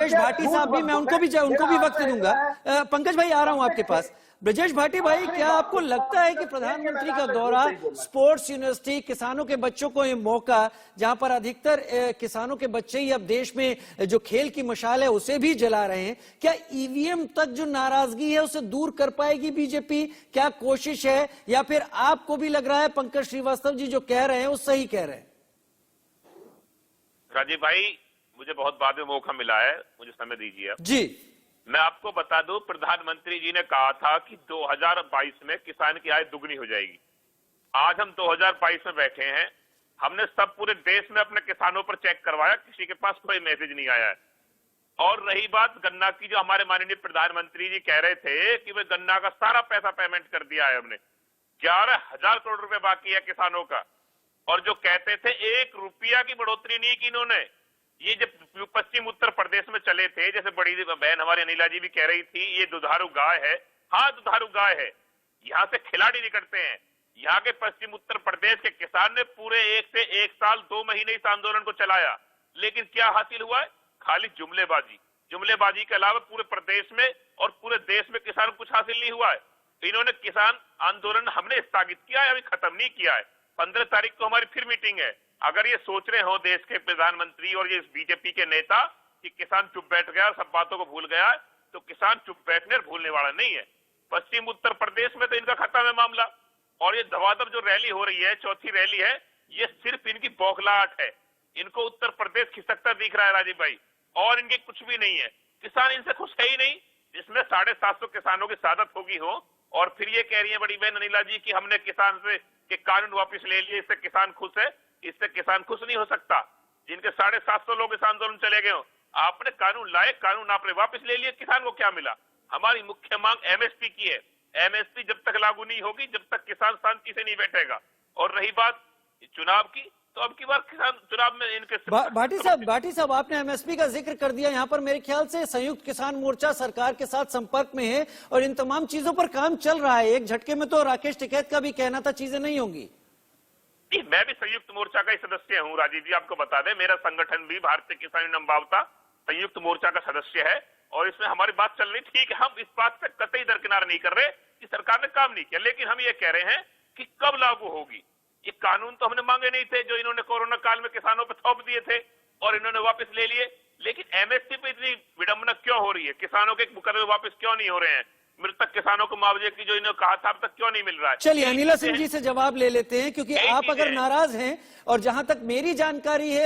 ब्रजेश भाटी साहब भी, मैं उनको भी वक्त दूंगा। पंकज भाई आ रहा हूं आपके पास। ब्रजेश भाटी भाई, क्या आपको लगता है कि प्रधानमंत्री का दौरा, स्पोर्ट्स यूनिवर्सिटी, किसानों के बच्चों को ये मौका, जहां पर अधिकतर किसानों के बच्चे ही अब देश में जो खेल की मशाल है उसे भी जला रहे हैं, क्या ईवीएम तक जो नाराजगी है उसे दूर कर पाएगी बीजेपी? क्या कोशिश है, या फिर आपको भी लग रहा है पंकज श्रीवास्तव जी जो कह रहे हैं वो सही कह रहे हैं? राजीव भाई, मुझे बहुत बाद में मौका मिला है, मुझे समय दीजिए जी। मैं आपको बता दूं, प्रधानमंत्री जी ने कहा था कि 2022 में किसान की आय दुगनी हो जाएगी। आज हम 2022 में बैठे हैं, हमने सब पूरे देश में अपने किसानों पर चेक करवाया, किसी के पास कोई मैसेज नहीं आया है। और रही बात गन्ना की, जो हमारे माननीय प्रधानमंत्री जी कह रहे थे कि वे गन्ना का सारा पैसा पेमेंट कर दिया है हमने, 11,000 करोड़ रुपए बाकी है किसानों का। और जो कहते थे 1 रुपया की बढ़ोतरी नहीं की इन्होंने, ये जब पश्चिम उत्तर प्रदेश में चले थे, जैसे बड़ी बहन हमारी अनिला जी भी कह रही थी, ये दुधारू गाय है। हाँ, दुधारू गाय है, यहाँ से खिलाड़ी निकलते हैं। यहाँ के पश्चिम उत्तर प्रदेश के किसान ने पूरे 1 से 1 साल 2 महीने इस आंदोलन को चलाया, लेकिन क्या हासिल हुआ है? खाली जुमलेबाजी के अलावा पूरे प्रदेश में और पूरे देश में किसान कुछ हासिल नहीं हुआ है। इन्होंने किसान आंदोलन हमने स्थगित किया है, अभी खत्म नहीं किया है। 15 तारीख को हमारी फिर मीटिंग है। अगर ये सोच रहे हो देश के प्रधानमंत्री और ये बीजेपी के नेता कि किसान चुप बैठ गया, सब बातों को भूल गया, तो किसान चुप बैठने और भूलने वाला नहीं है। पश्चिम उत्तर प्रदेश में तो इनका खत्म है मामला। और ये धवाधव जो रैली हो रही है, चौथी रैली है, ये सिर्फ इनकी बौखलाहट है। इनको उत्तर प्रदेश खिसकता दिख रहा है राजीव भाई, और इनके कुछ भी नहीं है। किसान इनसे खुश है ही नहीं, जिसमें 750 किसानों की शहादत होगी हो, और फिर ये कह रही है बड़ी बहन अनिला जी कि हमने किसान से के कानून वापस ले लिए, इससे किसान खुश है। इससे किसान खुश नहीं हो सकता। जिनके 750 लोग इस आंदोलन चले गए हो, आपने कानून लाए, कानून आपने वापस ले लिए, किसान को क्या मिला? हमारी मुख्य मांग एमएसपी की है। एमएसपी जब तक लागू नहीं होगी, जब तक किसान शांति से नहीं बैठेगा। और रही बात चुनाव की, तो अब की बार किसान चुनाव में इनके भाटी साहब आपने एमएसपी का जिक्र कर दिया। यहाँ पर मेरे ख्याल से संयुक्त किसान मोर्चा सरकार के साथ संपर्क में है और इन तमाम चीजों पर काम चल रहा है। एक झटके में तो राकेश टिकैत का भी कहना था चीजें नहीं होंगी। मैं भी संयुक्त मोर्चा का ही सदस्य हूं राजीव जी, आपको बता दें, मेरा संगठन भी भारतीय किसान यूनियन वावता संयुक्त मोर्चा का सदस्य है, और इसमें हमारी बात चल रही। ठीक है, हम इस बात से कतई दरकिनार नहीं कर रहे कि सरकार ने काम नहीं किया, लेकिन हम ये कह रहे हैं कि कब लागू होगी। ये कानून तो हमने मांगे नहीं थे, जो इन्होंने कोरोना काल में किसानों पर थोप दिए थे और इन्होंने वापस ले लिए। लेकिन एमएसपी पे इतनी विडंबना क्यों हो रही है? किसानों के मुकदमे वापस क्यों नहीं हो रहे हैं? मृतक किसानों को मुआवजे की जो इन्होंने कहा था, अब तक क्यों नहीं मिल रहा है? चलिए अनिला सिंह जी से जवाब ले लेते हैं, क्योंकि आप अगर नाराज हैं, और जहां तक मेरी जानकारी है